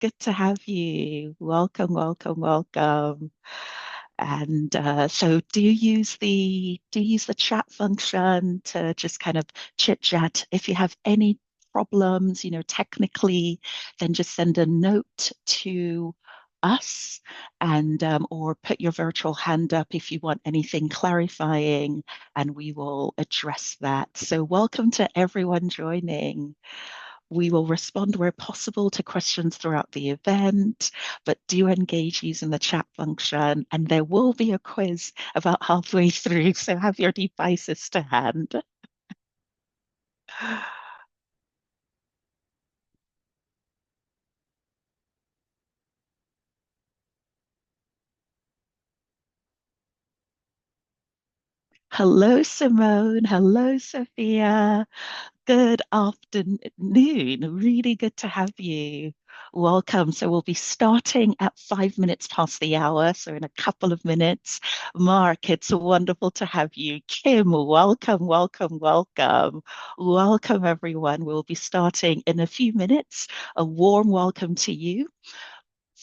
Good to have you. Welcome, welcome, welcome. And so do you use the chat function to just kind of chit chat? If you have any problems, technically, then just send a note to us and or put your virtual hand up if you want anything clarifying, and we will address that. So welcome to everyone joining. We will respond where possible to questions throughout the event, but do engage using the chat function. And there will be a quiz about halfway through, so have your devices to hand. Hello, Simone. Hello, Sophia. Good afternoon. Really good to have you. Welcome. So we'll be starting at 5 minutes past the hour. So in a couple of minutes. Mark, it's wonderful to have you. Kim, welcome, welcome, welcome. Welcome, everyone. We'll be starting in a few minutes. A warm welcome to you.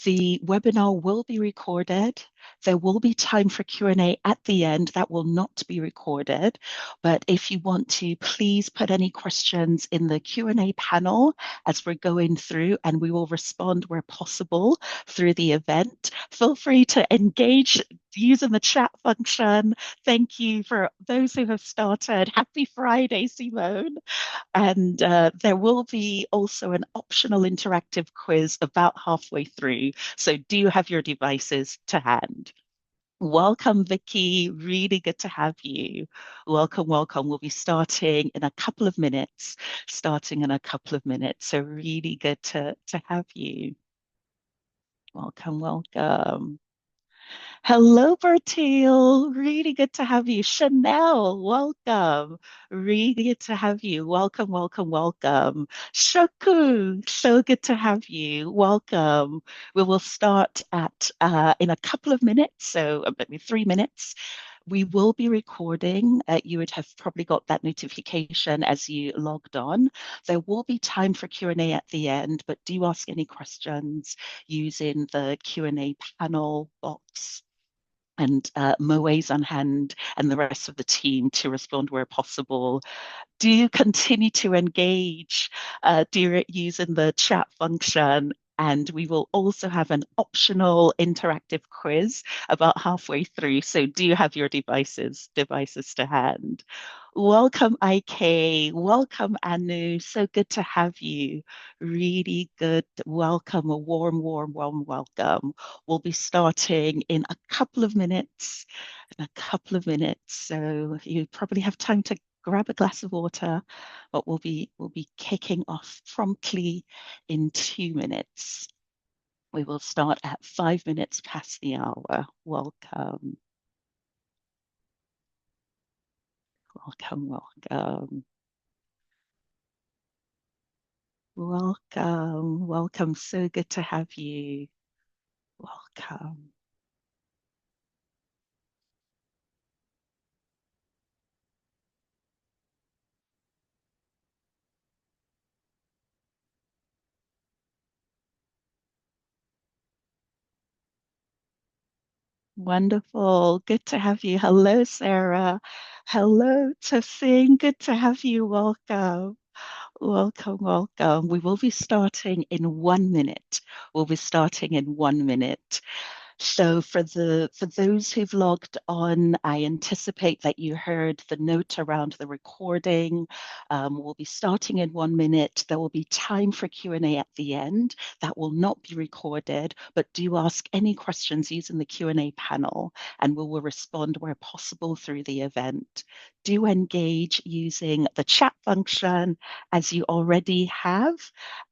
The webinar will be recorded. There will be time for Q&A at the end. That will not be recorded. But if you want to, please put any questions in the Q&A panel as we're going through, and we will respond where possible through the event. Feel free to engage using the chat function. Thank you for those who have started. Happy Friday, Simone. And there will be also an optional interactive quiz about halfway through. So do have your devices to hand. Welcome, Vicky. Really good to have you. Welcome, welcome. We'll be starting in a couple of minutes. Starting in a couple of minutes. So really good to have you. Welcome, welcome. Hello, Bertil. Really good to have you. Chanel, welcome. Really good to have you. Welcome, welcome, welcome. Shoku, so good to have you. Welcome. We will start at in a couple of minutes, so maybe 3 minutes. We will be recording. You would have probably got that notification as you logged on. There will be time for Q&A at the end, but do ask any questions using the Q&A panel box, and Moe's on hand and the rest of the team to respond where possible. Do continue to engage using the chat function. And we will also have an optional interactive quiz about halfway through. So do have your devices to hand. Welcome, IK. Welcome, Anu. So good to have you. Really good. Welcome. A warm, warm, warm welcome. We'll be starting in a couple of minutes. In a couple of minutes. So you probably have time to grab a glass of water, but we'll be kicking off promptly in 2 minutes. We will start at 5 minutes past the hour. Welcome, welcome, welcome, welcome, welcome. So good to have you. Welcome. Wonderful. Good to have you. Hello, Sarah. Hello, Tafing. Good to have you. Welcome. Welcome, welcome. We will be starting in 1 minute. We'll be starting in 1 minute. So for those who've logged on, I anticipate that you heard the note around the recording. We'll be starting in 1 minute. There will be time for Q&A at the end. That will not be recorded, but do ask any questions using the Q&A panel, and we will respond where possible through the event. Do engage using the chat function as you already have,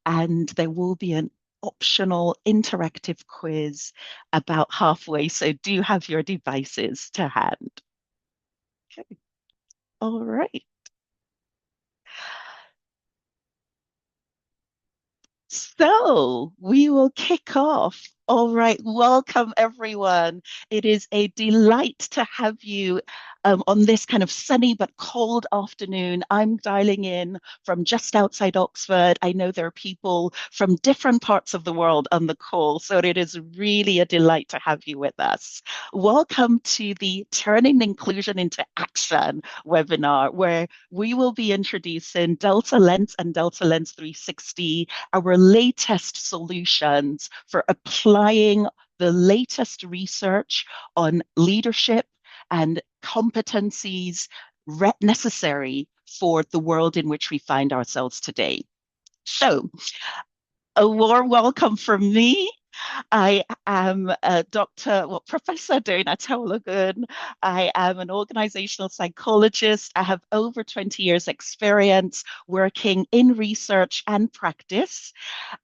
and there will be an optional interactive quiz about halfway. So do have your devices to hand. Okay. All right. So we will kick off. All right. Welcome, everyone. It is a delight to have you. on this kind of sunny but cold afternoon. I'm dialing in from just outside Oxford. I know there are people from different parts of the world on the call, so it is really a delight to have you with us. Welcome to the Turning Inclusion into Action webinar, where we will be introducing Delta Lens and Delta Lens 360, our latest solutions for applying the latest research on leadership and competencies necessary for the world in which we find ourselves today. So, a warm welcome from me. I am Professor Doyin Atewologun. I am an organizational psychologist. I have over 20 years experience working in research and practice.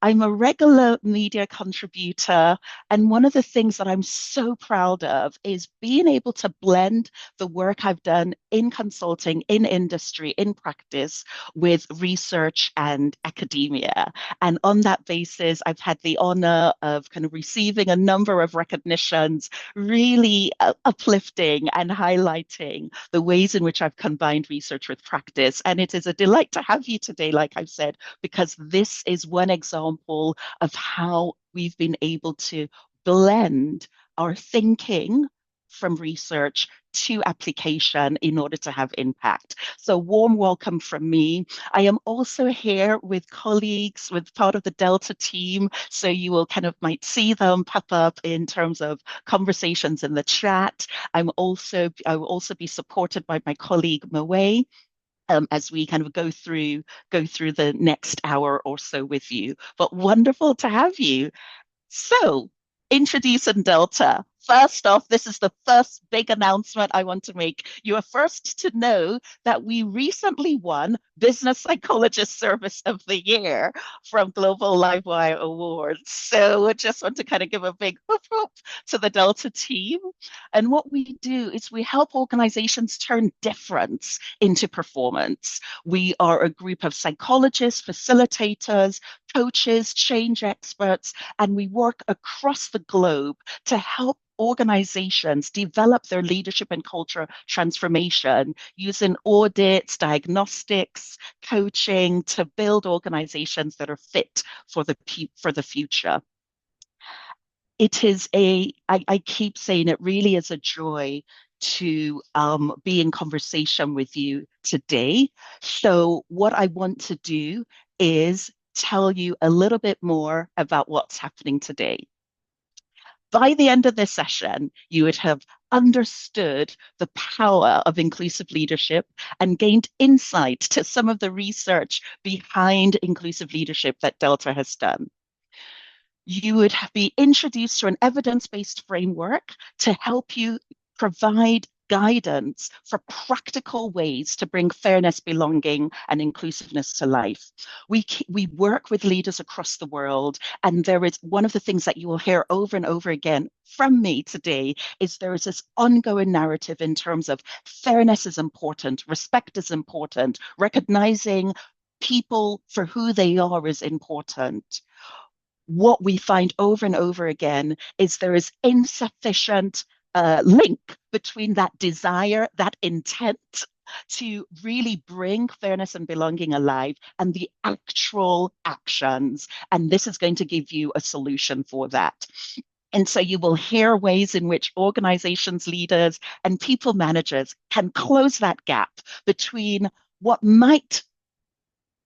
I'm a regular media contributor, and one of the things that I'm so proud of is being able to blend the work I've done in consulting, in industry, in practice with research and academia. And on that basis, I've had the honor of kind of receiving a number of recognitions, really uplifting and highlighting the ways in which I've combined research with practice. And it is a delight to have you today, like I've said, because this is one example of how we've been able to blend our thinking from research to application in order to have impact. So warm welcome from me. I am also here with colleagues, with part of the Delta team. So you will kind of might see them pop up in terms of conversations in the chat. I will also be supported by my colleague Moe. As we kind of go through the next hour or so with you. But wonderful to have you. So, introducing Delta. First off, this is the first big announcement I want to make. You are first to know that we recently won Business Psychologist Service of the Year from Global Livewire Awards. So I just want to kind of give a big whoop whoop to the Delta team. And what we do is we help organizations turn difference into performance. We are a group of psychologists, facilitators, coaches, change experts, and we work across the globe to help organizations develop their leadership and culture transformation using audits, diagnostics, coaching to build organizations that are fit for the future. It is I keep saying it really is a joy to be in conversation with you today. So what I want to do is tell you a little bit more about what's happening today. By the end of this session, you would have understood the power of inclusive leadership and gained insight to some of the research behind inclusive leadership that Delta has done. You would be introduced to an evidence-based framework to help you provide guidance for practical ways to bring fairness, belonging, and inclusiveness to life. We work with leaders across the world, and there is one of the things that you will hear over and over again from me today is there is this ongoing narrative in terms of fairness is important, respect is important, recognizing people for who they are is important. What we find over and over again is there is insufficient link between that desire, that intent to really bring fairness and belonging alive and the actual actions. And this is going to give you a solution for that. And so you will hear ways in which organizations, leaders, and people managers can close that gap between what might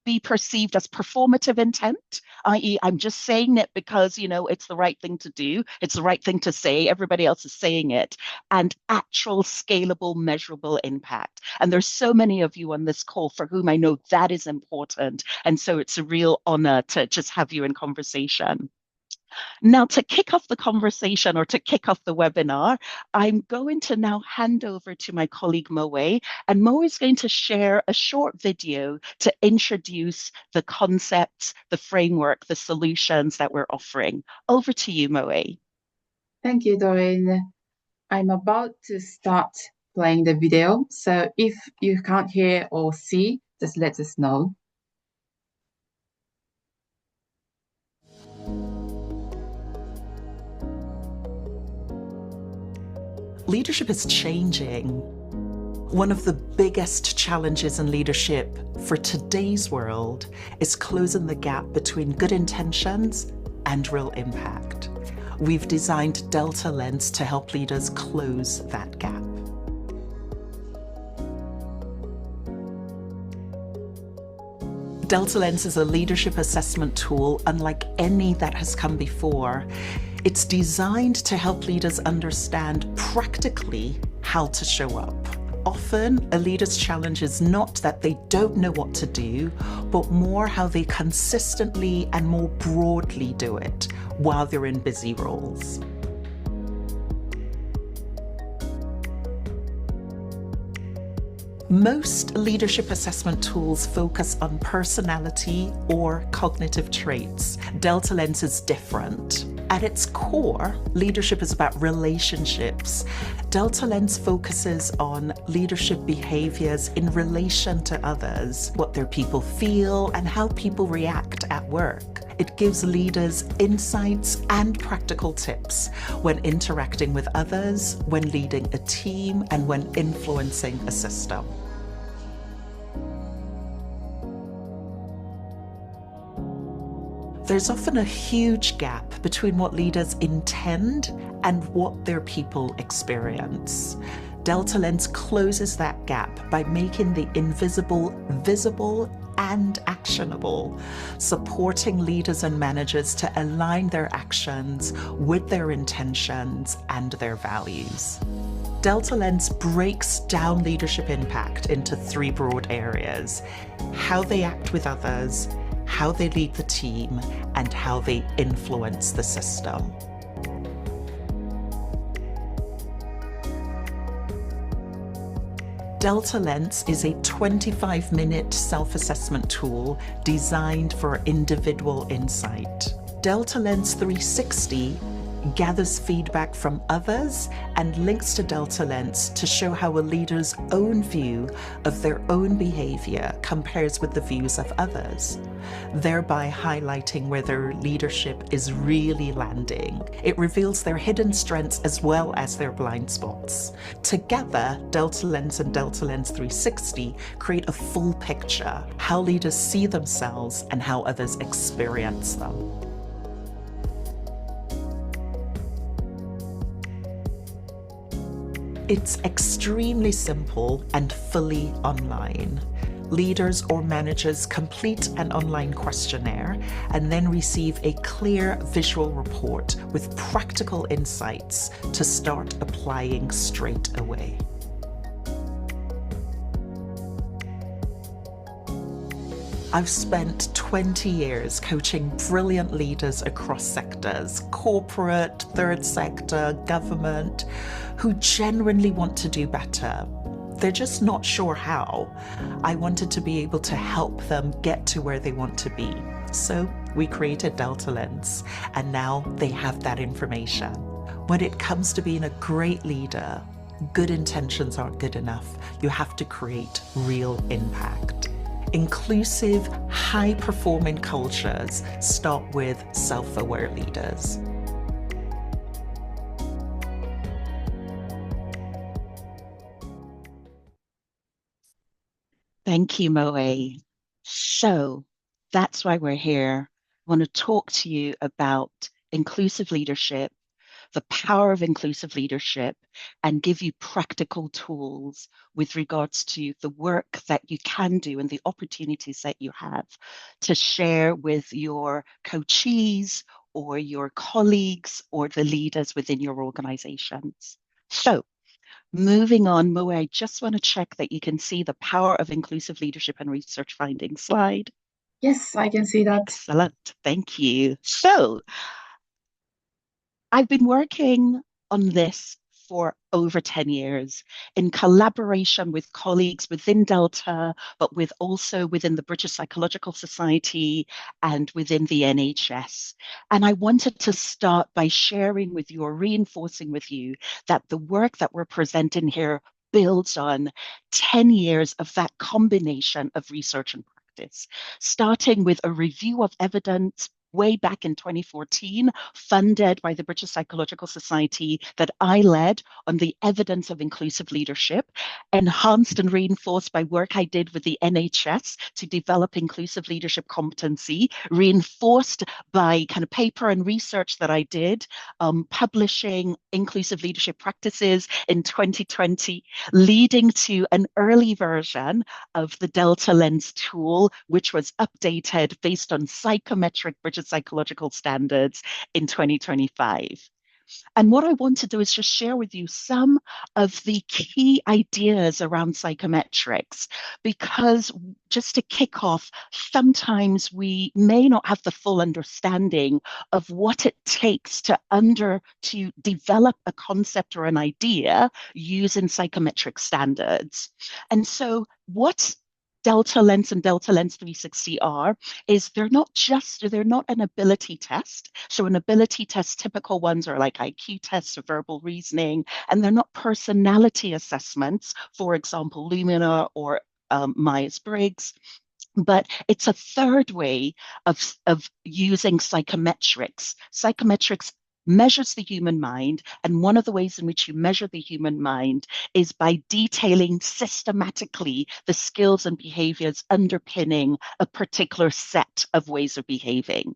be perceived as performative intent, i.e., I'm just saying it because, it's the right thing to do. It's the right thing to say. Everybody else is saying it. And actual scalable, measurable impact. And there's so many of you on this call for whom I know that is important. And so it's a real honor to just have you in conversation. Now, to kick off the conversation or to kick off the webinar, I'm going to now hand over to my colleague Moe, and Moe is going to share a short video to introduce the concepts, the framework, the solutions that we're offering. Over to you, Moe. Thank you, Doyin. I'm about to start playing the video, so if you can't hear or see, just let us know. Leadership is changing. One of the biggest challenges in leadership for today's world is closing the gap between good intentions and real impact. We've designed Delta Lens to help leaders close that gap. Delta Lens is a leadership assessment tool unlike any that has come before. It's designed to help leaders understand practically how to show up. Often, a leader's challenge is not that they don't know what to do, but more how they consistently and more broadly do it while they're in busy roles. Most leadership assessment tools focus on personality or cognitive traits. Delta Lens is different. At its core, leadership is about relationships. Delta Lens focuses on leadership behaviours in relation to others, what their people feel and how people react at work. It gives leaders insights and practical tips when interacting with others, when leading a team, and when influencing a system. There's often a huge gap between what leaders intend and what their people experience. Delta Lens closes that gap by making the invisible visible and actionable, supporting leaders and managers to align their actions with their intentions and their values. Delta Lens breaks down leadership impact into three broad areas: how they act with others, how they lead the team, and how they influence the system. Delta Lens is a 25-minute self-assessment tool designed for individual insight. Delta Lens 360 gathers feedback from others and links to Delta Lens to show how a leader's own view of their own behaviour compares with the views of others, thereby highlighting where their leadership is really landing. It reveals their hidden strengths as well as their blind spots. Together, Delta Lens and Delta Lens 360 create a full picture, how leaders see themselves and how others experience them. It's extremely simple and fully online. Leaders or managers complete an online questionnaire and then receive a clear visual report with practical insights to start applying straight away. I've spent 20 years coaching brilliant leaders across sectors, corporate, third sector, government, who genuinely want to do better. They're just not sure how. I wanted to be able to help them get to where they want to be. So we created Delta Lens, and now they have that information. When it comes to being a great leader, good intentions aren't good enough. You have to create real impact. Inclusive, high-performing cultures start with self-aware leaders. Thank you, Moe. So that's why we're here. I want to talk to you about inclusive leadership, the power of inclusive leadership, and give you practical tools with regards to the work that you can do and the opportunities that you have to share with your coachees or your colleagues or the leaders within your organizations. So moving on, Moe, I just want to check that you can see the power of inclusive leadership and research findings slide. Yes, I can see that. Excellent. Thank you. So I've been working on this for over 10 years in collaboration with colleagues within Delta, but with also within the British Psychological Society and within the NHS. And I wanted to start by sharing with you or reinforcing with you that the work that we're presenting here builds on 10 years of that combination of research and practice, starting with a review of evidence way back in 2014, funded by the British Psychological Society, that I led on the evidence of inclusive leadership, enhanced and reinforced by work I did with the NHS to develop inclusive leadership competency, reinforced by kind of paper and research that I did, publishing inclusive leadership practices in 2020, leading to an early version of the Delta Lens tool, which was updated based on psychometric British psychological standards in 2025. And what I want to do is just share with you some of the key ideas around psychometrics, because just to kick off, sometimes we may not have the full understanding of what it takes to develop a concept or an idea using psychometric standards. And so what Delta Lens and Delta Lens 360 are is they're not an ability test. So an ability test, typical ones are like IQ tests or verbal reasoning, and they're not personality assessments, for example, Lumina or Myers-Briggs. But it's a third way of using psychometrics. Psychometrics measures the human mind, and one of the ways in which you measure the human mind is by detailing systematically the skills and behaviors underpinning a particular set of ways of behaving.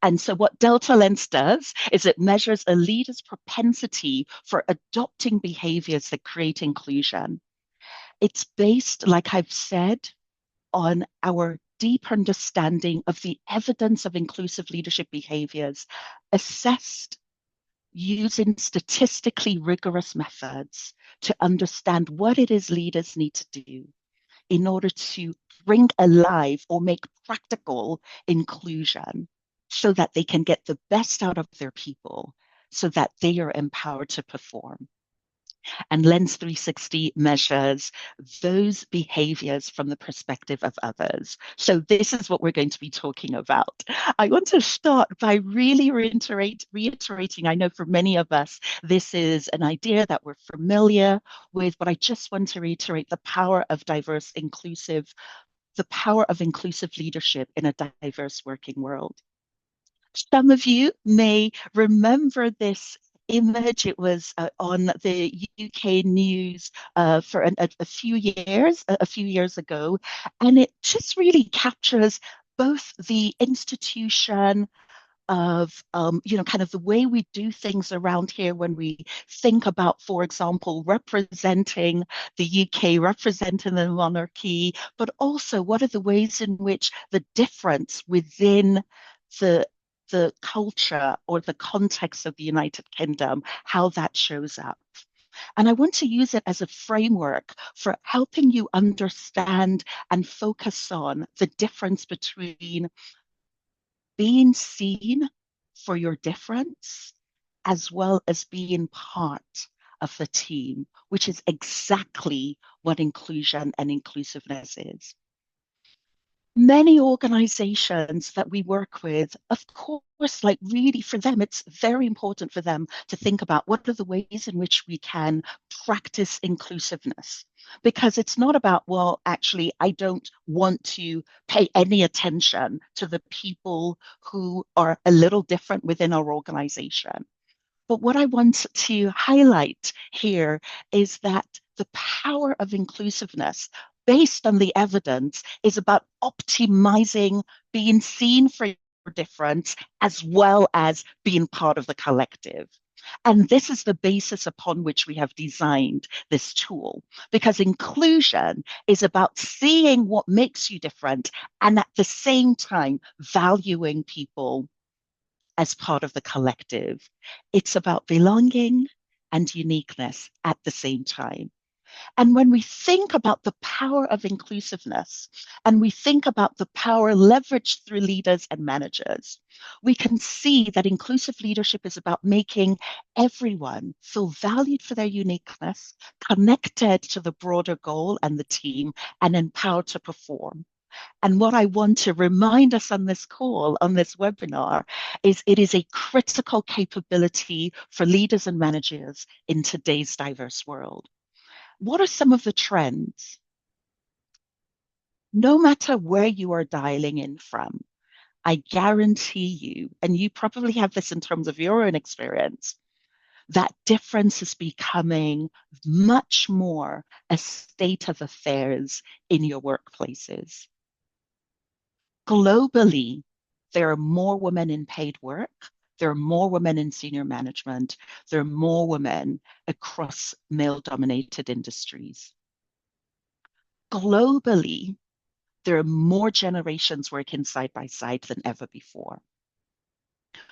And so, what Delta Lens does is it measures a leader's propensity for adopting behaviors that create inclusion. It's based, like I've said, on our deep understanding of the evidence of inclusive leadership behaviors, assessed using statistically rigorous methods to understand what it is leaders need to do in order to bring alive or make practical inclusion so that they can get the best out of their people, so that they are empowered to perform. And Lens 360 measures those behaviors from the perspective of others. So this is what we're going to be talking about. I want to start by really reiterating, I know for many of us, this is an idea that we're familiar with, but I just want to reiterate the power of inclusive leadership in a diverse working world. Some of you may remember this image. It was on the UK news for a few years ago, and it just really captures both the institution of kind of the way we do things around here when we think about, for example, representing the UK, representing the monarchy, but also what are the ways in which the difference within the the culture or the context of the United Kingdom, how that shows up. And I want to use it as a framework for helping you understand and focus on the difference between being seen for your difference as well as being part of the team, which is exactly what inclusion and inclusiveness is. Many organizations that we work with, of course, like really for them, it's very important for them to think about what are the ways in which we can practice inclusiveness. Because it's not about, well, actually, I don't want to pay any attention to the people who are a little different within our organization. But what I want to highlight here is that the power of inclusiveness, based on the evidence, is about optimizing being seen for your difference as well as being part of the collective. And this is the basis upon which we have designed this tool, because inclusion is about seeing what makes you different and at the same time valuing people as part of the collective. It's about belonging and uniqueness at the same time. And when we think about the power of inclusiveness and we think about the power leveraged through leaders and managers, we can see that inclusive leadership is about making everyone feel valued for their uniqueness, connected to the broader goal and the team, and empowered to perform. And what I want to remind us on this call, on this webinar, is it is a critical capability for leaders and managers in today's diverse world. What are some of the trends? No matter where you are dialing in from, I guarantee you, and you probably have this in terms of your own experience, that difference is becoming much more a state of affairs in your workplaces. Globally, there are more women in paid work. There are more women in senior management. There are more women across male dominated industries. Globally, there are more generations working side by side than ever before.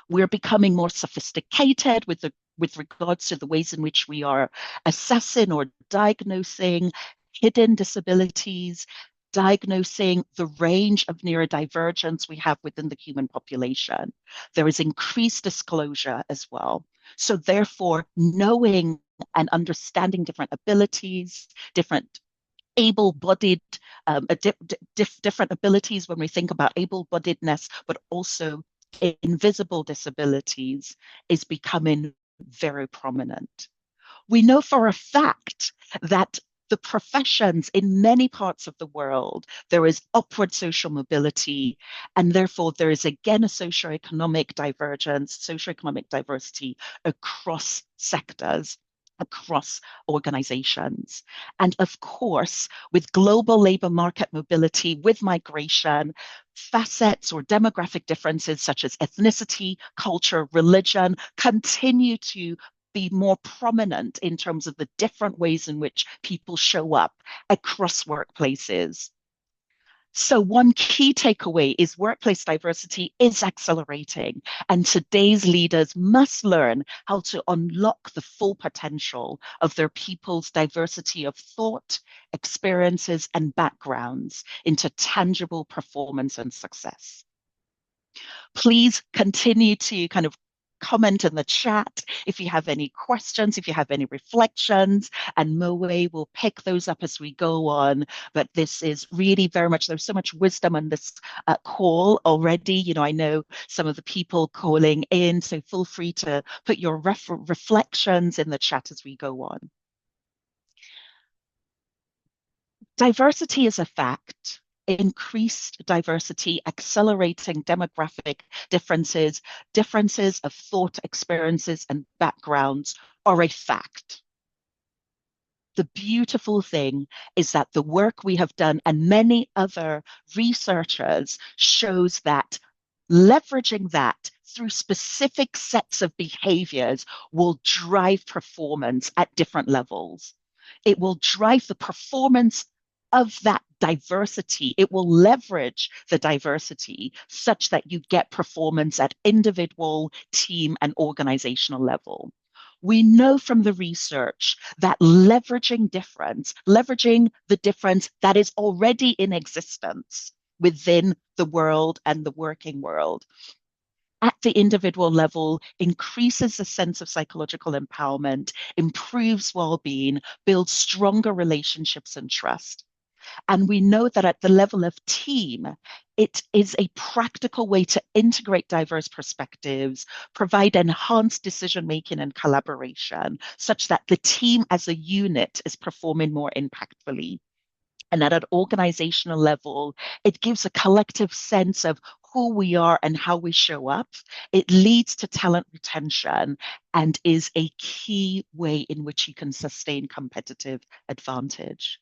We're becoming more sophisticated with regards to the ways in which we are assessing or diagnosing hidden disabilities, diagnosing the range of neurodivergence we have within the human population. There is increased disclosure as well. So therefore, knowing and understanding different abilities, different able-bodied, different abilities when we think about able-bodiedness, but also invisible disabilities is becoming very prominent. We know for a fact that the professions in many parts of the world, there is upward social mobility, and therefore there is again a socioeconomic divergence, socioeconomic diversity across sectors, across organizations. And of course, with global labor market mobility, with migration, facets or demographic differences such as ethnicity, culture, religion continue to be more prominent in terms of the different ways in which people show up across workplaces. So, one key takeaway is workplace diversity is accelerating, and today's leaders must learn how to unlock the full potential of their people's diversity of thought, experiences, and backgrounds into tangible performance and success. Please continue to kind of comment in the chat if you have any questions, if you have any reflections, and Moe will pick those up as we go on. But this is really very much, there's so much wisdom on this call already. You know, I know some of the people calling in, so feel free to put your reflections in the chat as we go on. Diversity is a fact. Increased diversity, accelerating demographic differences, differences of thought, experiences, and backgrounds are a fact. The beautiful thing is that the work we have done and many other researchers shows that leveraging that through specific sets of behaviors will drive performance at different levels. It will drive the performance of that diversity. It will leverage the diversity such that you get performance at individual, team, and organizational level. We know from the research that leveraging the difference that is already in existence within the world and the working world at the individual level increases a sense of psychological empowerment, improves well-being, builds stronger relationships and trust. And we know that at the level of team, it is a practical way to integrate diverse perspectives, provide enhanced decision making and collaboration, such that the team as a unit is performing more impactfully. And at an organizational level, it gives a collective sense of who we are and how we show up. It leads to talent retention and is a key way in which you can sustain competitive advantage.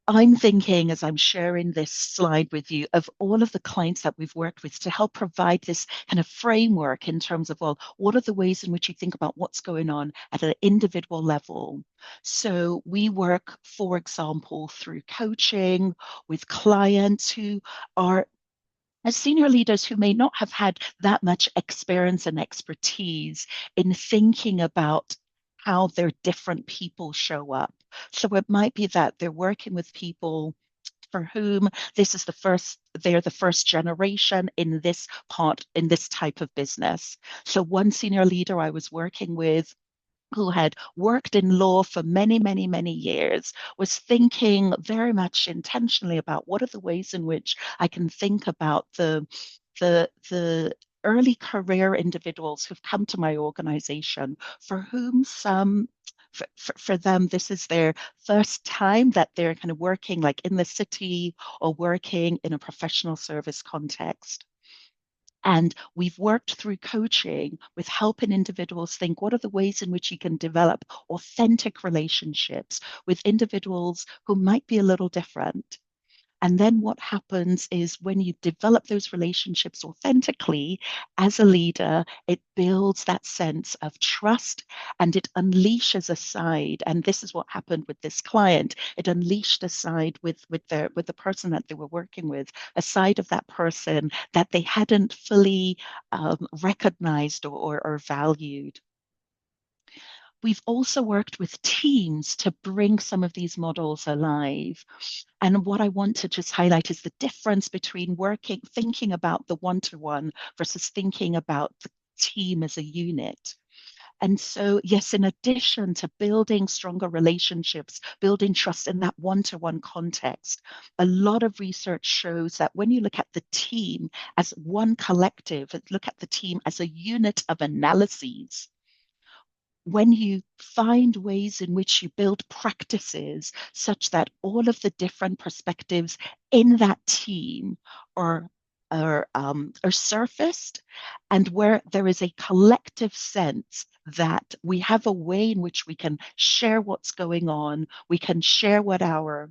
I'm thinking as I'm sharing this slide with you of all of the clients that we've worked with to help provide this kind of framework in terms of, well, what are the ways in which you think about what's going on at an individual level? So we work, for example, through coaching with clients who are as senior leaders who may not have had that much experience and expertise in thinking about how their different people show up. So it might be that they're working with people for whom they're the first generation in this part, in this type of business. So one senior leader I was working with who had worked in law for many, many, many years, was thinking very much intentionally about what are the ways in which I can think about the early career individuals who've come to my organization for whom some For them, this is their first time that they're kind of working like in the city or working in a professional service context. And we've worked through coaching with helping individuals think what are the ways in which you can develop authentic relationships with individuals who might be a little different. And then what happens is when you develop those relationships authentically as a leader, it builds that sense of trust and it unleashes a side. And this is what happened with this client. It unleashed a side with the person that they were working with, a side of that person that they hadn't fully recognized or valued. We've also worked with teams to bring some of these models alive. And what I want to just highlight is the difference between thinking about the one-to-one versus thinking about the team as a unit. And so, yes, in addition to building stronger relationships, building trust in that one-to-one context, a lot of research shows that when you look at the team as one collective, look at the team as a unit of analyses, when you find ways in which you build practices such that all of the different perspectives in that team are are surfaced, and where there is a collective sense that we have a way in which we can share what's going on, we can share what our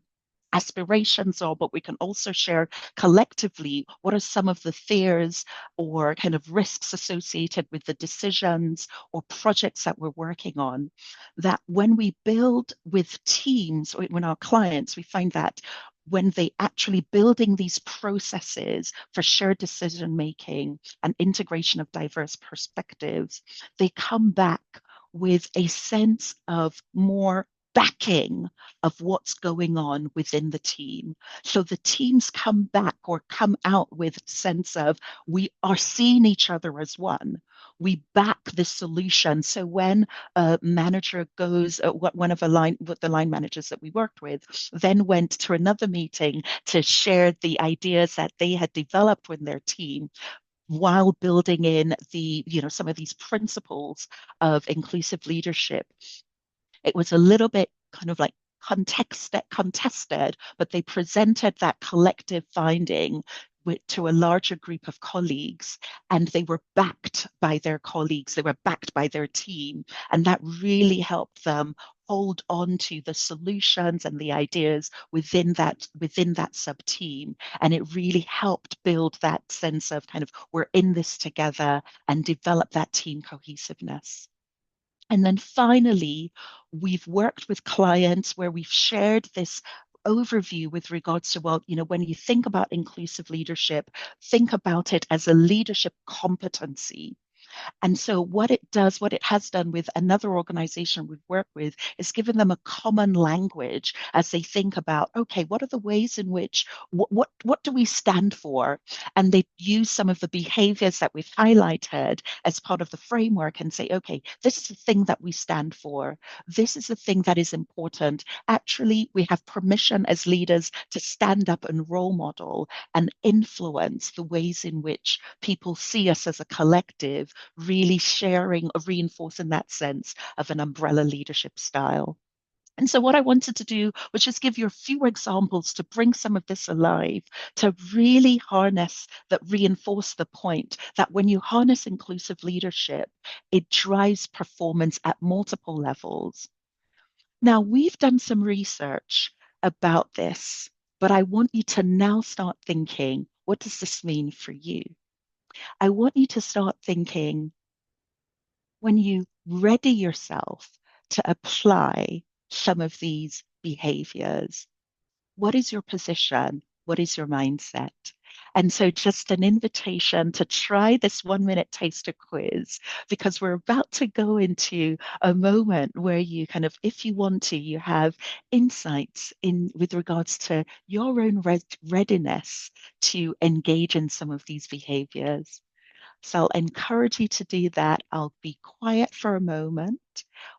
aspirations are, but we can also share collectively what are some of the fears or kind of risks associated with the decisions or projects that we're working on. That when we build with teams or when our clients, we find that when they actually building these processes for shared decision making and integration of diverse perspectives, they come back with a sense of more backing of what's going on within the team. So the teams come back or come out with a sense of we are seeing each other as one. We back the solution. So when a manager goes, one of the line managers that we worked with, then went to another meeting to share the ideas that they had developed with their team while building in some of these principles of inclusive leadership. It was a little bit kind of like contested, but they presented that collective finding to a larger group of colleagues, and they were backed by their colleagues, they were backed by their team, and that really helped them hold on to the solutions and the ideas within that sub team, and it really helped build that sense of kind of we're in this together and develop that team cohesiveness. And then finally, we've worked with clients where we've shared this overview with regards to, well, when you think about inclusive leadership, think about it as a leadership competency. And so what it has done with another organization we've worked with is given them a common language as they think about, okay, what are the ways in which, what do we stand for? And they use some of the behaviors that we've highlighted as part of the framework and say, okay, this is the thing that we stand for. This is the thing that is important. Actually, we have permission as leaders to stand up and role model and influence the ways in which people see us as a collective, really sharing or reinforcing that sense of an umbrella leadership style. And so, what I wanted to do was just give you a few examples to bring some of this alive, to really harness that, reinforce the point that when you harness inclusive leadership, it drives performance at multiple levels. Now, we've done some research about this, but I want you to now start thinking, what does this mean for you? I want you to start thinking when you ready yourself to apply some of these behaviors, what is your position? What is your mindset? And so, just an invitation to try this 1 minute taster quiz, because we're about to go into a moment where you kind of, if you want to, you have insights in with regards to your own readiness to engage in some of these behaviors. So I'll encourage you to do that. I'll be quiet for a moment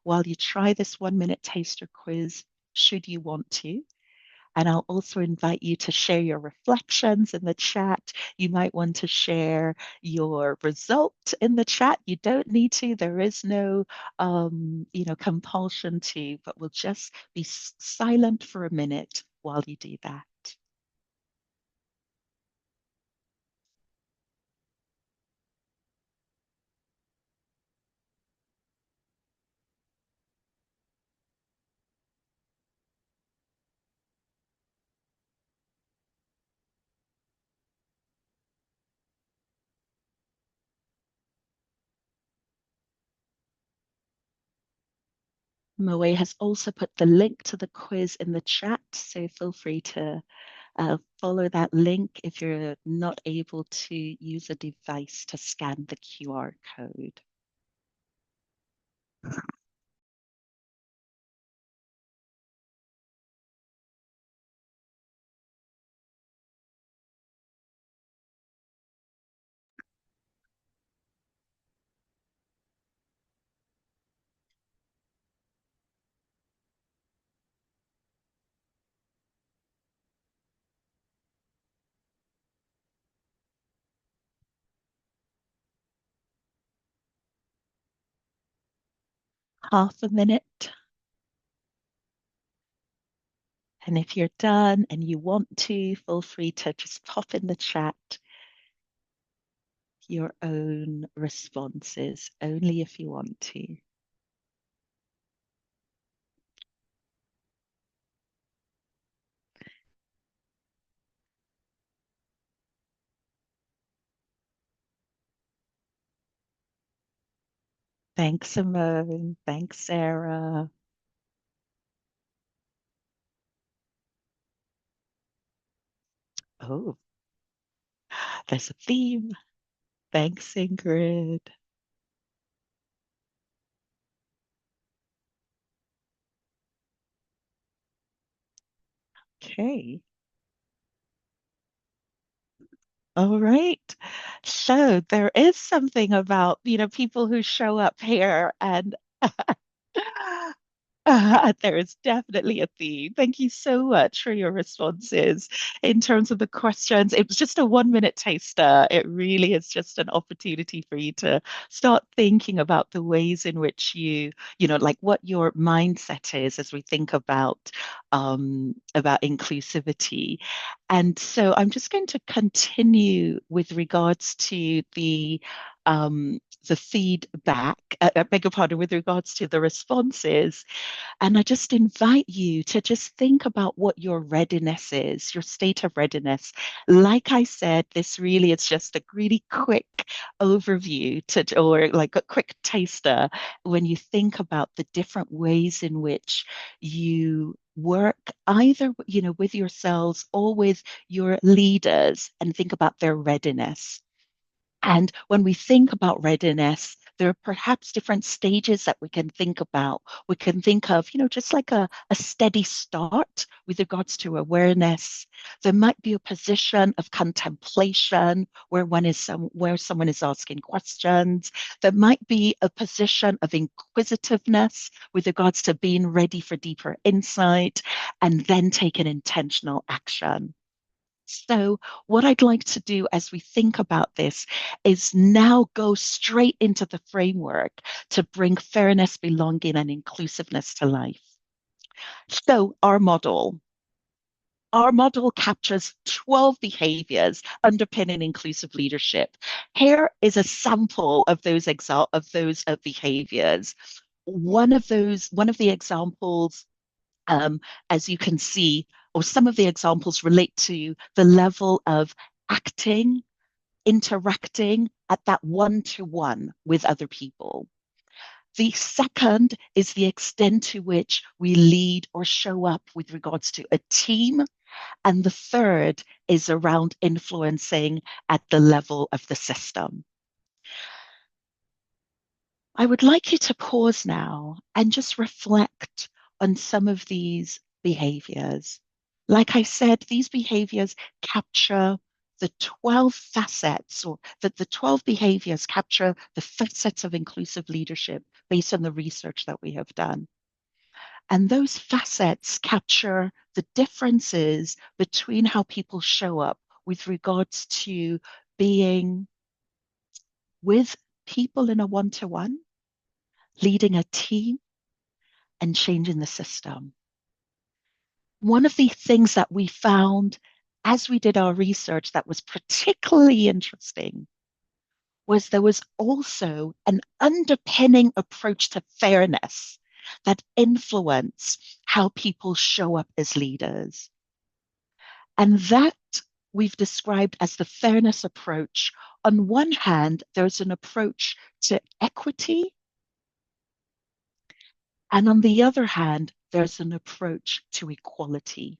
while you try this 1 minute taster quiz, should you want to. And I'll also invite you to share your reflections in the chat. You might want to share your result in the chat. You don't need to. There is no, compulsion to, but we'll just be silent for a minute while you do that. Moe has also put the link to the quiz in the chat, so feel free to follow that link if you're not able to use a device to scan the QR code. Half a minute. And if you're done and you want to, feel free to just pop in the chat your own responses, only if you want to. Thanks, Simone. Thanks, Sarah. Oh, there's a theme. Thanks, Ingrid. Okay. All right. So there is something about, people who show up here and there is definitely a theme. Thank you so much for your responses. In terms of the questions, it was just a 1 minute taster. It really is just an opportunity for you to start thinking about the ways in which like what your mindset is as we think about inclusivity. And so I'm just going to continue with regards to the feedback, I beg your pardon, with regards to the responses. And I just invite you to just think about what your readiness is, your state of readiness. Like I said, this really is just a really quick overview or like a quick taster when you think about the different ways in which you work either, with yourselves or with your leaders and think about their readiness. And when we think about readiness, there are perhaps different stages that we can think about. We can think of, just like a steady start with regards to awareness. There might be a position of contemplation where someone is asking questions. There might be a position of inquisitiveness with regards to being ready for deeper insight and then taking intentional action. So, what I'd like to do as we think about this is now go straight into the framework to bring fairness, belonging, and inclusiveness to life. So, our model captures 12 behaviors underpinning inclusive leadership. Here is a sample of those behaviors. One of the examples, um, as you can see, or some of the examples relate to the level of acting, interacting at that one-to-one with other people. The second is the extent to which we lead or show up with regards to a team. And the third is around influencing at the level of the system. I would like you to pause now and just reflect on some of these behaviors. Like I said, these behaviors capture the 12 facets, or that the 12 behaviors capture the facets of inclusive leadership based on the research that we have done. And those facets capture the differences between how people show up with regards to being with people in a one-to-one, leading a team, and changing the system. One of the things that we found as we did our research that was particularly interesting was there was also an underpinning approach to fairness that influenced how people show up as leaders. And that we've described as the fairness approach. On one hand, there's an approach to equity, and on the other hand, there's an approach to equality.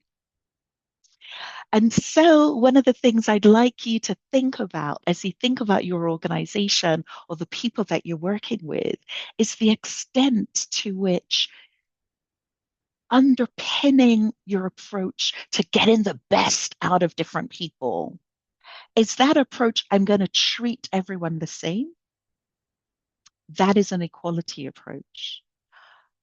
And so, one of the things I'd like you to think about as you think about your organization or the people that you're working with is the extent to which underpinning your approach to getting the best out of different people is that approach, I'm going to treat everyone the same. That is an equality approach.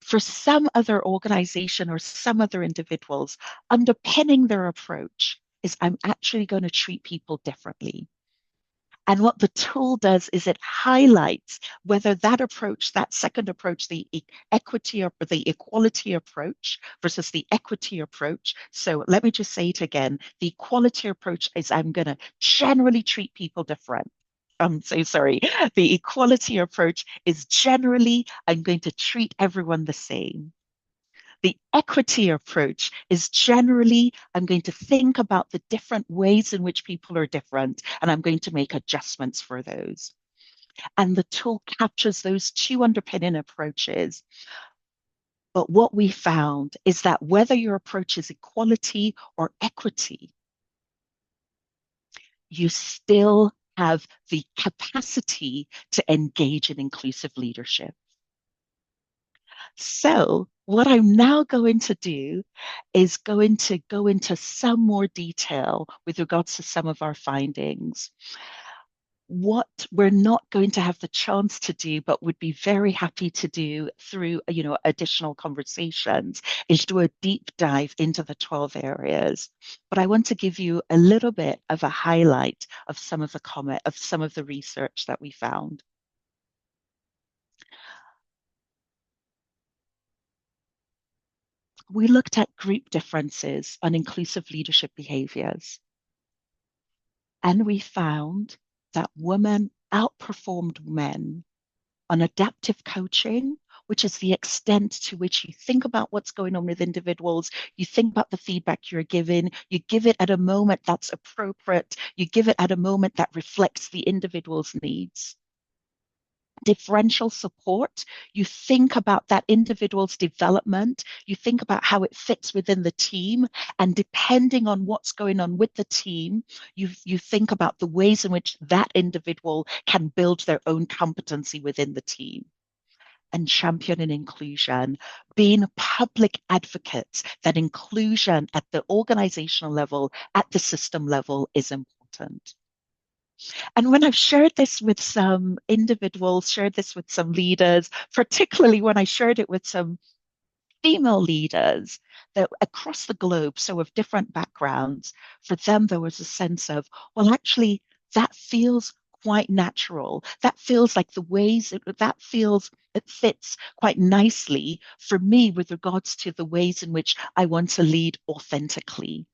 For some other organization or some other individuals, underpinning their approach is I'm actually going to treat people differently. And what the tool does is it highlights whether that approach, that second approach, the equity or the equality approach versus the equity approach. So let me just say it again. The equality approach is I'm going to generally treat people different. I'm so sorry. The equality approach is generally I'm going to treat everyone the same. The equity approach is generally, I'm going to think about the different ways in which people are different, and I'm going to make adjustments for those. And the tool captures those two underpinning approaches. But what we found is that whether your approach is equality or equity, you still have the capacity to engage in inclusive leadership. So, what I'm now going to do is going to go into some more detail with regards to some of our findings. What we're not going to have the chance to do, but would be very happy to do through, additional conversations, is do a deep dive into the 12 areas. But I want to give you a little bit of a highlight of some of the research that we found. We looked at group differences on inclusive leadership behaviors, and we found that women outperformed men on adaptive coaching, which is the extent to which you think about what's going on with individuals, you think about the feedback you're given, you give it at a moment that's appropriate, you give it at a moment that reflects the individual's needs. Differential support, you think about that individual's development, you think about how it fits within the team, and depending on what's going on with the team, you think about the ways in which that individual can build their own competency within the team. And championing inclusion, being public advocates that inclusion at the organizational level, at the system level is important. And when I've shared this with some individuals, shared this with some leaders, particularly when I shared it with some female leaders that across the globe, so of different backgrounds, for them there was a sense of, well, actually, that feels quite natural. That feels like the ways it fits quite nicely for me with regards to the ways in which I want to lead authentically.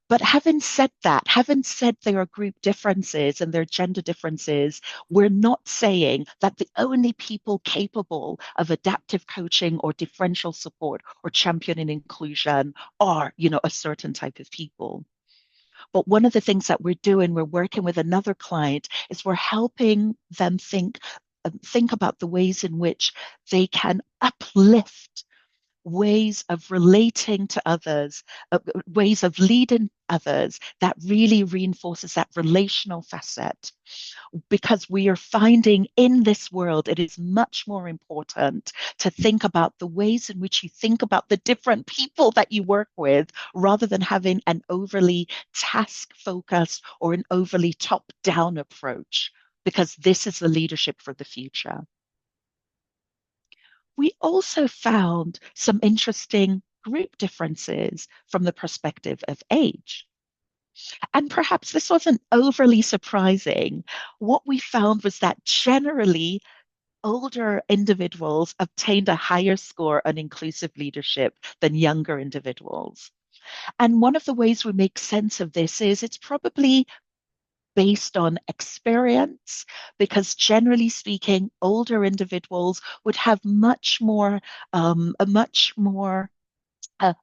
But having said there are group differences and there are gender differences, we're not saying that the only people capable of adaptive coaching or differential support or championing inclusion are, a certain type of people. But one of the things that we're doing, we're working with another client, is we're helping them think about the ways in which they can uplift ways of relating to others, ways of leading others that really reinforces that relational facet. Because we are finding in this world, it is much more important to think about the ways in which you think about the different people that you work with rather than having an overly task focused or an overly top down approach, because this is the leadership for the future. We also found some interesting group differences from the perspective of age. And perhaps this wasn't overly surprising. What we found was that generally older individuals obtained a higher score on inclusive leadership than younger individuals. And one of the ways we make sense of this is it's probably based on experience, because generally speaking, older individuals would have a much more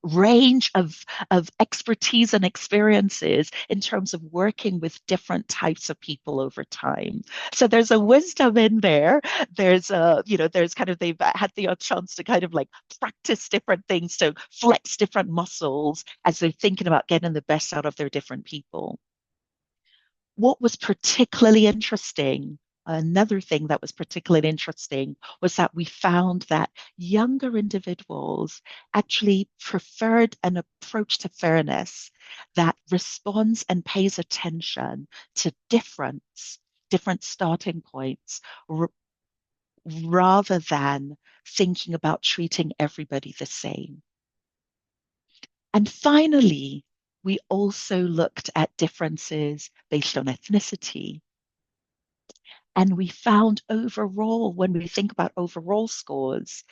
range of expertise and experiences in terms of working with different types of people over time. So there's a wisdom in there. There's kind of, they've had the chance to kind of like practice different things to flex different muscles as they're thinking about getting the best out of their different people. What was particularly interesting, another thing that was particularly interesting, was that we found that younger individuals actually preferred an approach to fairness that responds and pays attention to different starting points, r- rather than thinking about treating everybody the same. And finally, we also looked at differences based on ethnicity. And we found overall, when we think about overall scores,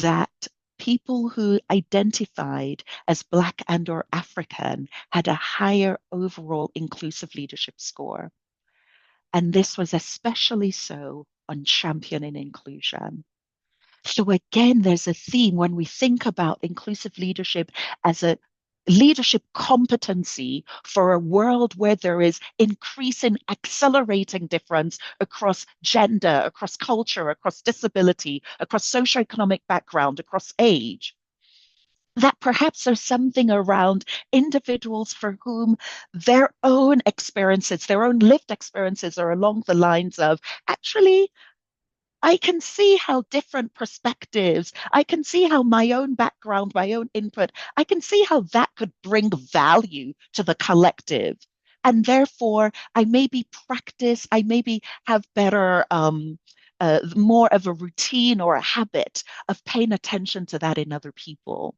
that people who identified as Black and or African had a higher overall inclusive leadership score. And this was especially so on championing inclusion. So again, there's a theme when we think about inclusive leadership as a leadership competency for a world where there is increasing, accelerating difference across gender, across culture, across disability, across socioeconomic background, across age. That perhaps there's something around individuals for whom their own experiences, their own lived experiences are along the lines of actually I can see how different perspectives, I can see how my own background, my own input, I can see how that could bring value to the collective. And therefore, I maybe have better, more of a routine or a habit of paying attention to that in other people.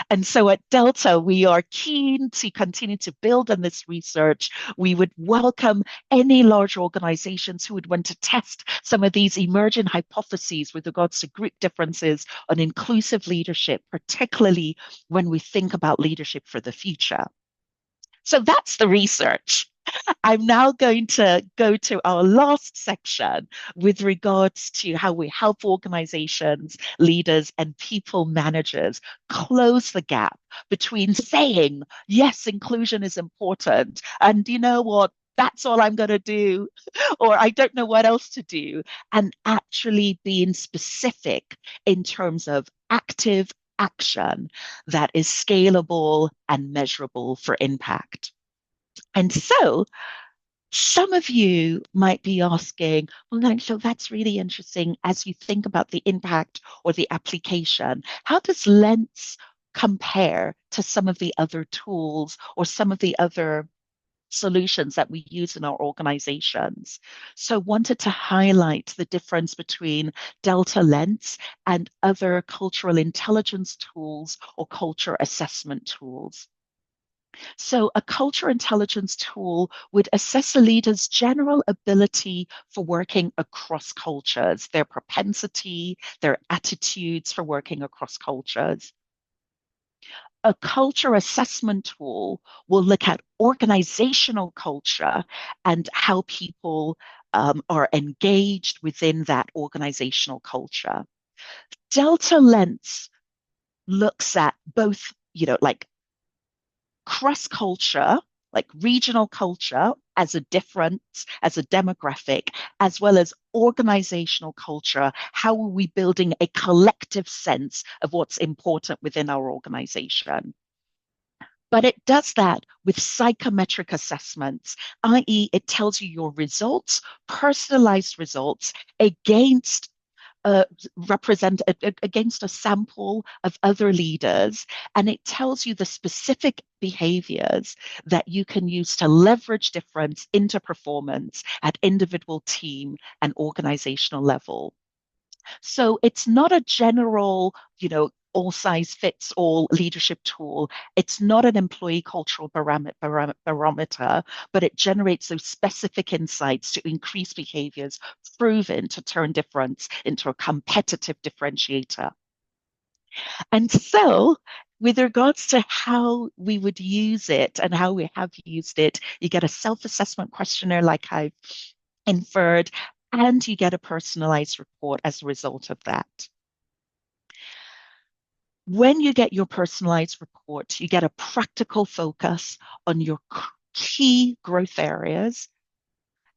And so at Delta, we are keen to continue to build on this research. We would welcome any large organizations who would want to test some of these emerging hypotheses with regards to group differences on inclusive leadership, particularly when we think about leadership for the future. So that's the research. I'm now going to go to our last section with regards to how we help organizations, leaders, and people managers close the gap between saying, yes, inclusion is important, and you know what? That's all I'm going to do, or I don't know what else to do, and actually being specific in terms of active action that is scalable and measurable for impact. And so, some of you might be asking, well, no, so that's really interesting as you think about the impact or the application. How does Lens compare to some of the other tools or some of the other solutions that we use in our organizations? So wanted to highlight the difference between Delta Lens and other cultural intelligence tools or culture assessment tools. So, a culture intelligence tool would assess a leader's general ability for working across cultures, their propensity, their attitudes for working across cultures. A culture assessment tool will look at organizational culture and how people are engaged within that organizational culture. Delta Lens looks at both, like cross culture, like regional culture as a difference, as a demographic, as well as organizational culture. How are we building a collective sense of what's important within our organization? But it does that with psychometric assessments, i.e., it tells you your results, personalized results against represent against a sample of other leaders, and it tells you the specific behaviors that you can use to leverage difference into performance at individual, team, and organizational level. So it's not a general, all size fits all leadership tool. It's not an employee cultural barometer, but it generates those specific insights to increase behaviors proven to turn difference into a competitive differentiator. And so, with regards to how we would use it and how we have used it, you get a self assessment questionnaire, like I've inferred, and you get a personalized report as a result of that. When you get your personalized report, you get a practical focus on your key growth areas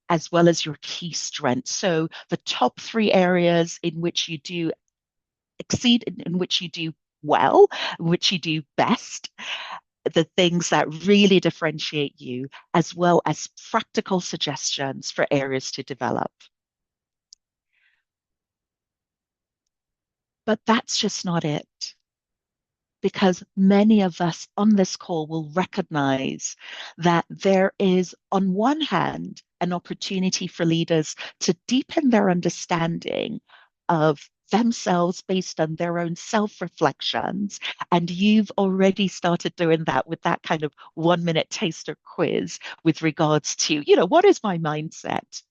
as well as your key strengths. So, the top three areas in which you do exceed, in which you do well, in which you do best, the things that really differentiate you, as well as practical suggestions for areas to develop. But that's just not it, because many of us on this call will recognize that there is, on one hand, an opportunity for leaders to deepen their understanding of themselves based on their own self reflections. And you've already started doing that with that kind of 1 minute taster quiz with regards to, what is my mindset?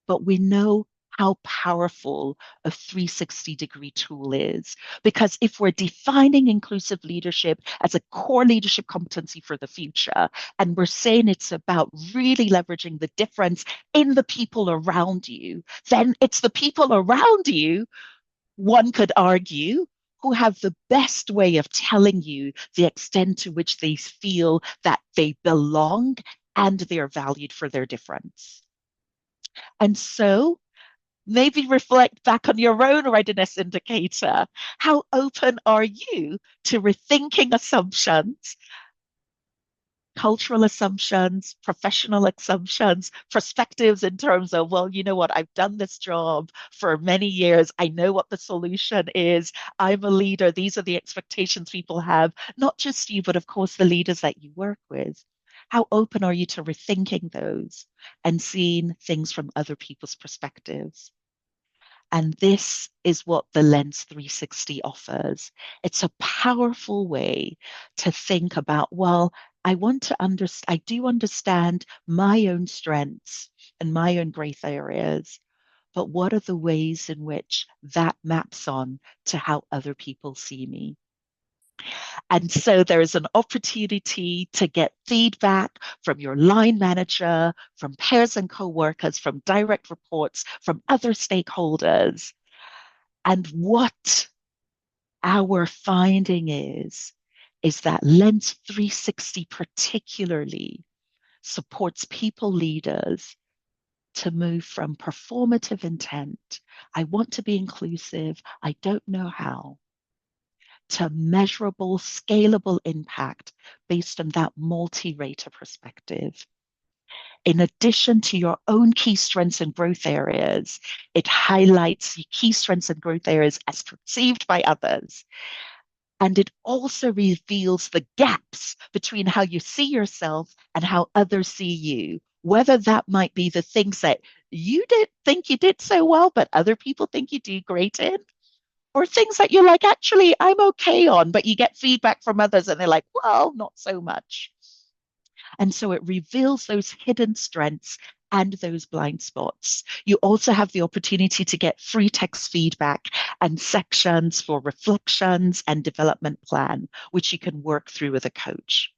But we know how powerful a 360-degree tool is. Because if we're defining inclusive leadership as a core leadership competency for the future, and we're saying it's about really leveraging the difference in the people around you, then it's the people around you, one could argue, who have the best way of telling you the extent to which they feel that they belong and they're valued for their difference. And so maybe reflect back on your own readiness indicator. How open are you to rethinking assumptions, cultural assumptions, professional assumptions, perspectives in terms of, well, you know what, I've done this job for many years. I know what the solution is. I'm a leader. These are the expectations people have, not just you, but of course the leaders that you work with. How open are you to rethinking those and seeing things from other people's perspectives? And this is what the Lens 360 offers. It's a powerful way to think about, well, I do understand my own strengths and my own growth areas, but what are the ways in which that maps on to how other people see me? And so there's an opportunity to get feedback from your line manager, from peers and co-workers, from direct reports, from other stakeholders. And what our finding is that Lens 360 particularly supports people leaders to move from performative intent, I want to be inclusive, I don't know how, to measurable, scalable impact based on that multi-rater perspective. In addition to your own key strengths and growth areas, it highlights your key strengths and growth areas as perceived by others. And it also reveals the gaps between how you see yourself and how others see you, whether that might be the things that you did think you did so well, but other people think you do great in, or things that you're like, actually, I'm okay on, but you get feedback from others and they're like, well, not so much. And so it reveals those hidden strengths and those blind spots. You also have the opportunity to get free text feedback and sections for reflections and development plan, which you can work through with a coach.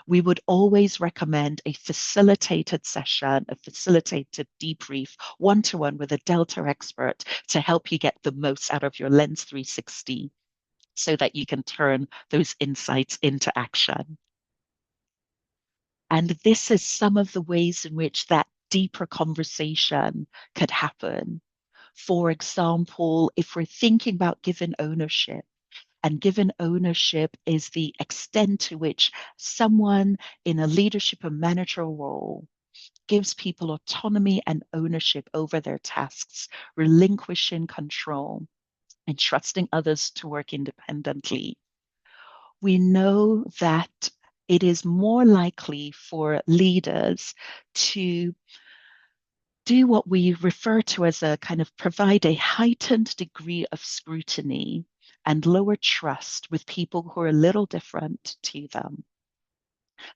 We would always recommend a facilitated session, a facilitated debrief, one-to-one with a Delta expert to help you get the most out of your Lens 360 so that you can turn those insights into action. And this is some of the ways in which that deeper conversation could happen. For example, if we're thinking about given ownership, and given ownership is the extent to which someone in a leadership or managerial role gives people autonomy and ownership over their tasks, relinquishing control and trusting others to work independently. We know that it is more likely for leaders to do what we refer to as a kind of provide a heightened degree of scrutiny and lower trust with people who are a little different to them.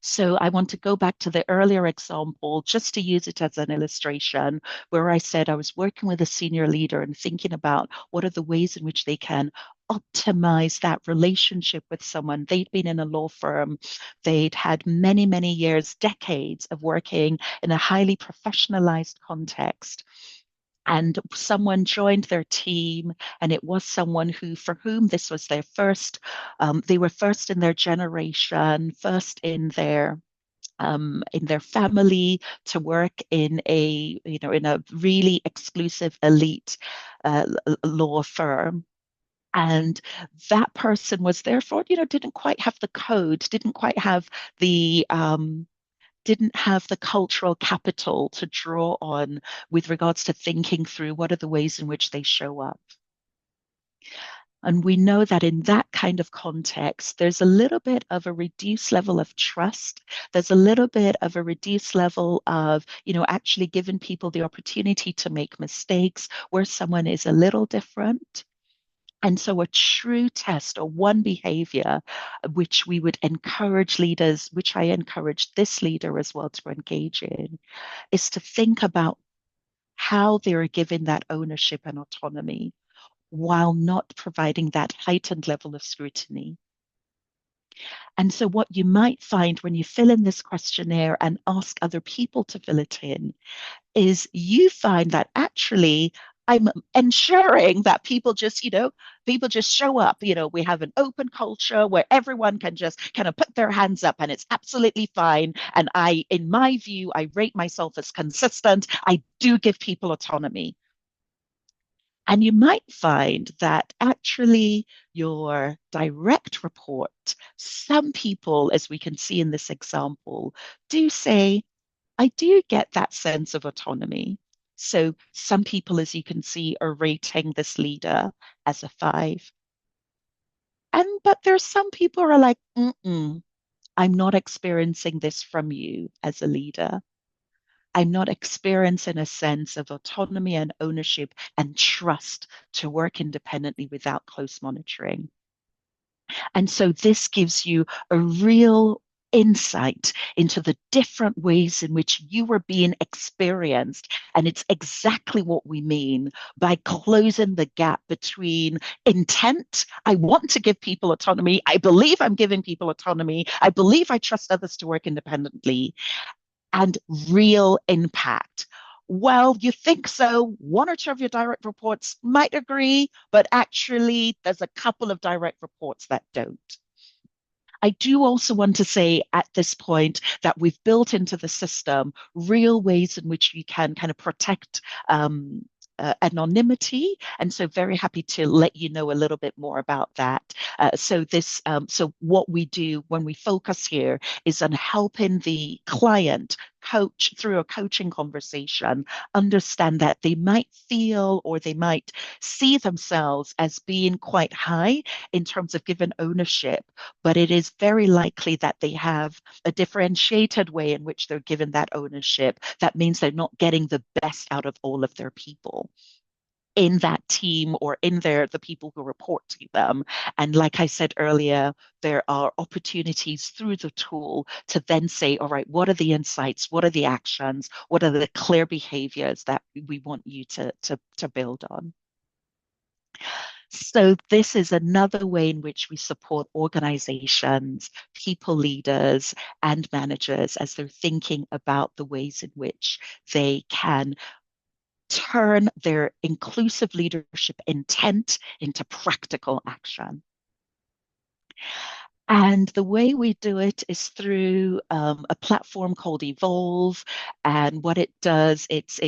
So I want to go back to the earlier example just to use it as an illustration where I said I was working with a senior leader and thinking about what are the ways in which they can optimize that relationship with someone. They'd been in a law firm, they'd had many, many years, decades of working in a highly professionalized context. And someone joined their team, and it was someone who, for whom this was their first, they were first in their generation, first in their family to work in in a really exclusive elite law firm. And that person was therefore, didn't quite have the code, the didn't have the cultural capital to draw on with regards to thinking through what are the ways in which they show up. And we know that in that kind of context, there's a little bit of a reduced level of trust. There's a little bit of a reduced level of, actually giving people the opportunity to make mistakes where someone is a little different. And so, a true test or one behavior which we would encourage leaders, which I encourage this leader as well to engage in, is to think about how they are given that ownership and autonomy while not providing that heightened level of scrutiny. And so, what you might find when you fill in this questionnaire and ask other people to fill it in is you find that actually I'm ensuring that people just show up. We have an open culture where everyone can just kind of put their hands up and it's absolutely fine. And in my view, I rate myself as consistent. I do give people autonomy. And you might find that actually your direct report, some people, as we can see in this example, do say, I do get that sense of autonomy. So some people, as you can see, are rating this leader as a 5. But there's some people who are like, mm-mm, I'm not experiencing this from you as a leader. I'm not experiencing a sense of autonomy and ownership and trust to work independently without close monitoring. And so this gives you a real insight into the different ways in which you were being experienced. And it's exactly what we mean by closing the gap between intent. I want to give people autonomy. I believe I'm giving people autonomy. I believe I trust others to work independently and real impact. Well, you think so. One or two of your direct reports might agree, but actually, there's a couple of direct reports that don't. I do also want to say at this point that we've built into the system real ways in which you can kind of protect anonymity. And so very happy to let you know a little bit more about that. So what we do when we focus here is on helping the client coach through a coaching conversation, understand that they might feel or they might see themselves as being quite high in terms of given ownership, but it is very likely that they have a differentiated way in which they're given that ownership. That means they're not getting the best out of all of their people in that team or in the people who report to them. And like I said earlier, there are opportunities through the tool to then say, all right, what are the insights? What are the actions? What are the clear behaviors that we want you to build on? So this is another way in which we support organizations, people leaders, and managers as they're thinking about the ways in which they can turn their inclusive leadership intent into practical action. And the way we do it is through a platform called Evolve. And what it does, it's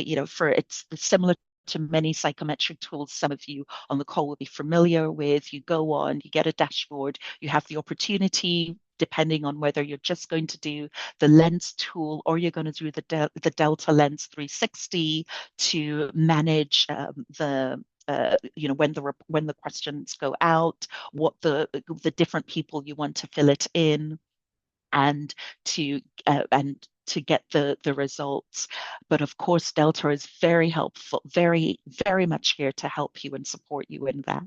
similar to many psychometric tools some of you on the call will be familiar with. You go on, you get a dashboard, you have the opportunity, depending on whether you're just going to do the lens tool or you're going to do the Delta Lens 360 to manage when the questions go out, what the different people you want to fill it in, and to and to get the results. But of course, Delta is very helpful, very much here to help you and support you in that.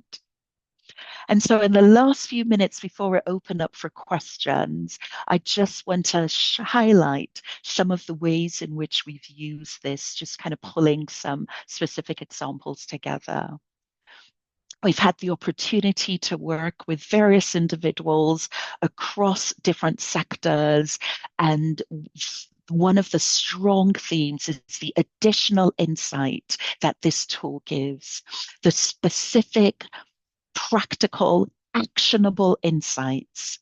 And so, in the last few minutes before we open up for questions, I just want to highlight some of the ways in which we've used this, just kind of pulling some specific examples together. We've had the opportunity to work with various individuals across different sectors. And one of the strong themes is the additional insight that this tool gives, the specific, practical, actionable insights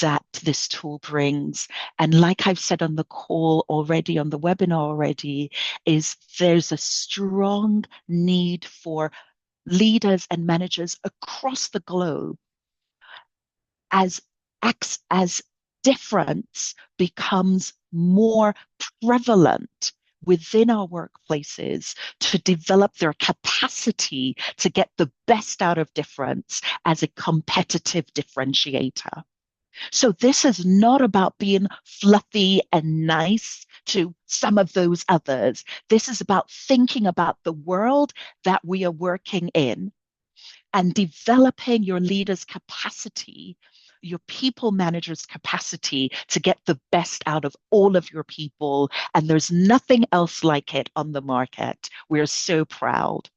that this tool brings. And like I've said on the call already, on the webinar already, is there's a strong need for leaders and managers across the globe as as difference becomes more prevalent within our workplaces to develop their capacity to get the best out of difference as a competitive differentiator. So this is not about being fluffy and nice to some of those others. This is about thinking about the world that we are working in and developing your leader's capacity, your people manager's capacity to get the best out of all of your people. And there's nothing else like it on the market. We're so proud.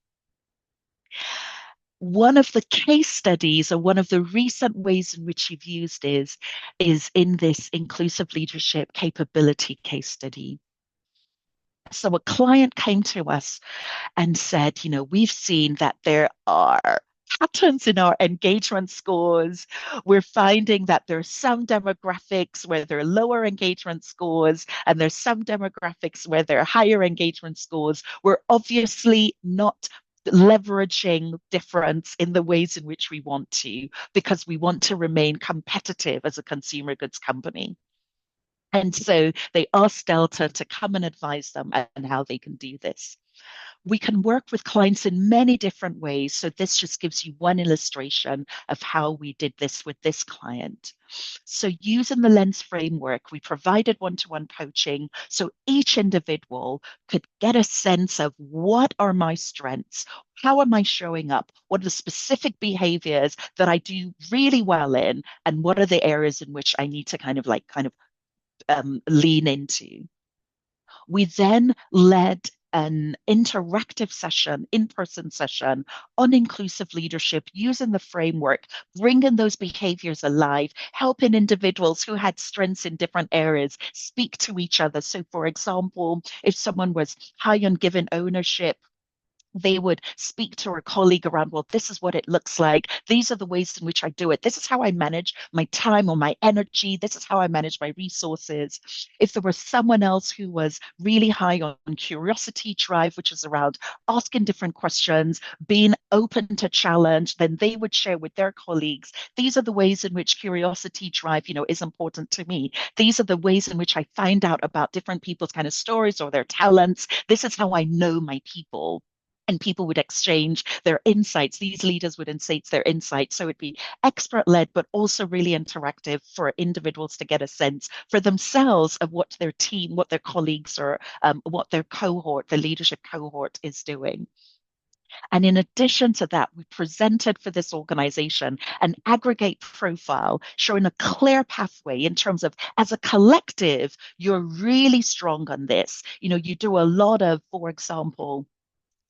One of the case studies or one of the recent ways in which you've used is in this inclusive leadership capability case study. So a client came to us and said, we've seen that there are patterns in our engagement scores. We're finding that there's some demographics where there are lower engagement scores, and there's some demographics where there are higher engagement scores. We're obviously not leveraging difference in the ways in which we want to, because we want to remain competitive as a consumer goods company. And so they asked Delta to come and advise them on how they can do this. We can work with clients in many different ways. So this just gives you one illustration of how we did this with this client. So using the Lens framework, we provided one-to-one coaching so each individual could get a sense of what are my strengths, how am I showing up, what are the specific behaviors that I do really well in, and what are the areas in which I need to kind of lean into. We then led an interactive session, in-person session on inclusive leadership using the framework, bringing those behaviors alive, helping individuals who had strengths in different areas speak to each other. So, for example, if someone was high on given ownership, they would speak to a colleague around, well, this is what it looks like. These are the ways in which I do it. This is how I manage my time or my energy. This is how I manage my resources. If there was someone else who was really high on curiosity drive, which is around asking different questions, being open to challenge, then they would share with their colleagues, these are the ways in which curiosity drive, is important to me. These are the ways in which I find out about different people's kind of stories or their talents. This is how I know my people, and people would exchange their insights. These leaders would instate their insights. So it'd be expert led, but also really interactive for individuals to get a sense for themselves of what their team, what their colleagues, or what their cohort, the leadership cohort, is doing. And in addition to that, we presented for this organization an aggregate profile showing a clear pathway in terms of, as a collective, you're really strong on this. You do a lot of, for example,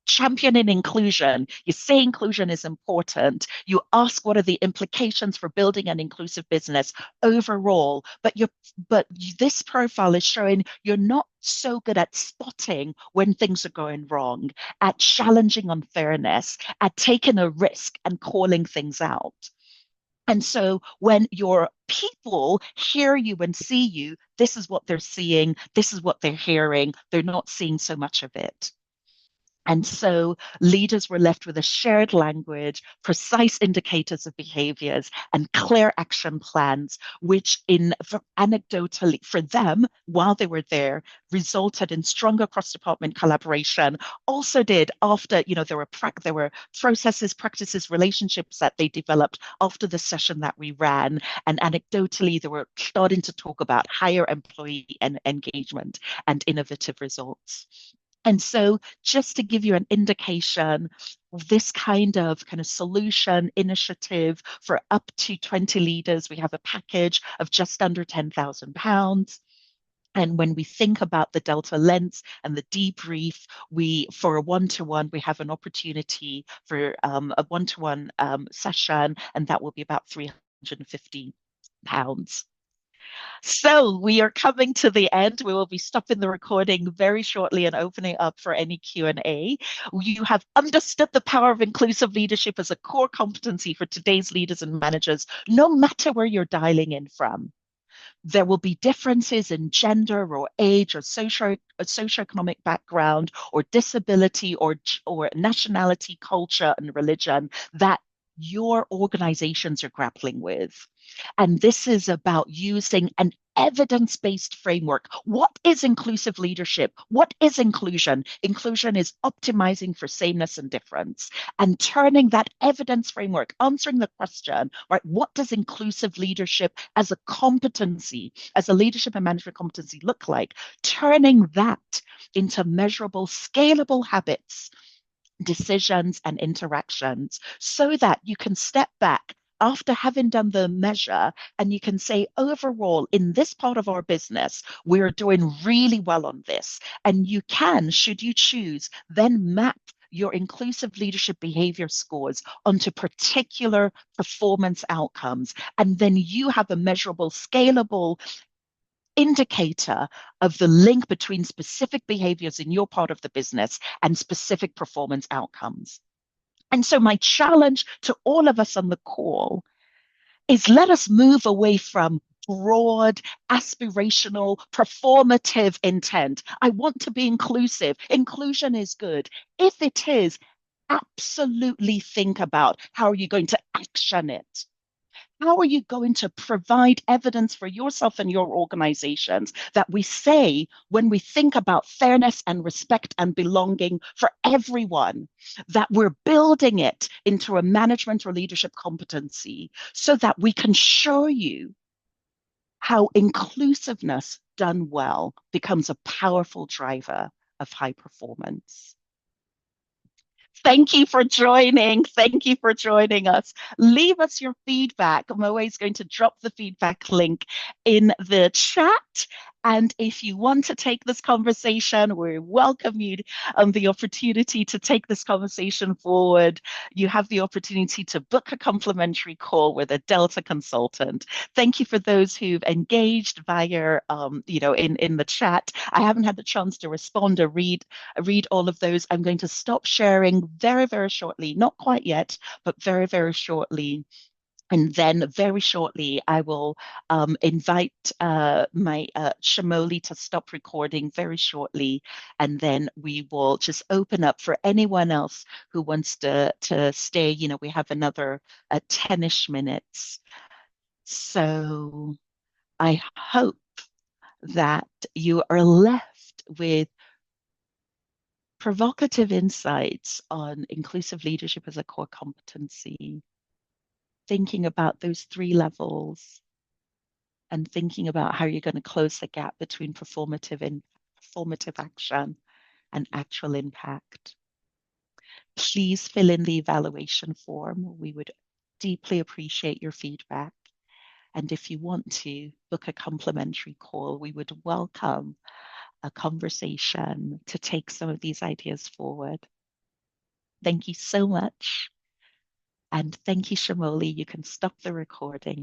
championing inclusion. You say inclusion is important. You ask what are the implications for building an inclusive business overall. But this profile is showing you're not so good at spotting when things are going wrong, at challenging unfairness, at taking a risk and calling things out. And so when your people hear you and see you, this is what they're seeing, this is what they're hearing. They're not seeing so much of it. And so leaders were left with a shared language, precise indicators of behaviors, and clear action plans, which anecdotally for them, while they were there, resulted in stronger cross-department collaboration. Also did after, there were processes, practices, relationships that they developed after the session that we ran. And anecdotally, they were starting to talk about higher employee engagement and innovative results. And so, just to give you an indication, this kind of solution initiative for up to 20 leaders, we have a package of just under £10,000. And when we think about the Delta lens and the debrief, for a one-to-one, we have an opportunity for a one-to-one session, and that will be about £350. So we are coming to the end. We will be stopping the recording very shortly and opening up for any Q&A. You have understood the power of inclusive leadership as a core competency for today's leaders and managers, no matter where you're dialing in from. There will be differences in gender or age or socioeconomic background or disability or nationality, culture, and religion that your organizations are grappling with. And this is about using an evidence-based framework. What is inclusive leadership? What is inclusion? Inclusion is optimizing for sameness and difference and turning that evidence framework, answering the question, right? What does inclusive leadership as a competency, as a leadership and management competency look like? Turning that into measurable, scalable habits, decisions, and interactions so that you can step back after having done the measure and you can say, overall, in this part of our business, we're doing really well on this. And you can, should you choose, then map your inclusive leadership behavior scores onto particular performance outcomes. And then you have a measurable, scalable indicator of the link between specific behaviors in your part of the business and specific performance outcomes. And so, my challenge to all of us on the call is let us move away from broad, aspirational, performative intent. I want to be inclusive. Inclusion is good. If it is, absolutely think about how are you going to action it? How are you going to provide evidence for yourself and your organizations that we say when we think about fairness and respect and belonging for everyone, that we're building it into a management or leadership competency so that we can show you how inclusiveness done well becomes a powerful driver of high performance? Thank you for joining. Thank you for joining us. Leave us your feedback. I'm always going to drop the feedback link in the chat. And if you want to take this conversation, we welcome you the opportunity to take this conversation forward. You have the opportunity to book a complimentary call with a Delta consultant. Thank you for those who've engaged via, in the chat. I haven't had the chance to respond or read all of those. I'm going to stop sharing very, very shortly, not quite yet, but very, very shortly. And then very shortly, I will invite my Shamoli to stop recording very shortly. And then we will just open up for anyone else who wants to stay. We have another 10-ish minutes. So I hope that you are left with provocative insights on inclusive leadership as a core competency, thinking about those three levels and thinking about how you're going to close the gap between performative action and actual impact. Please fill in the evaluation form. We would deeply appreciate your feedback. And if you want to book a complimentary call, we would welcome a conversation to take some of these ideas forward. Thank you so much. And thank you, Shamoli. You can stop the recording.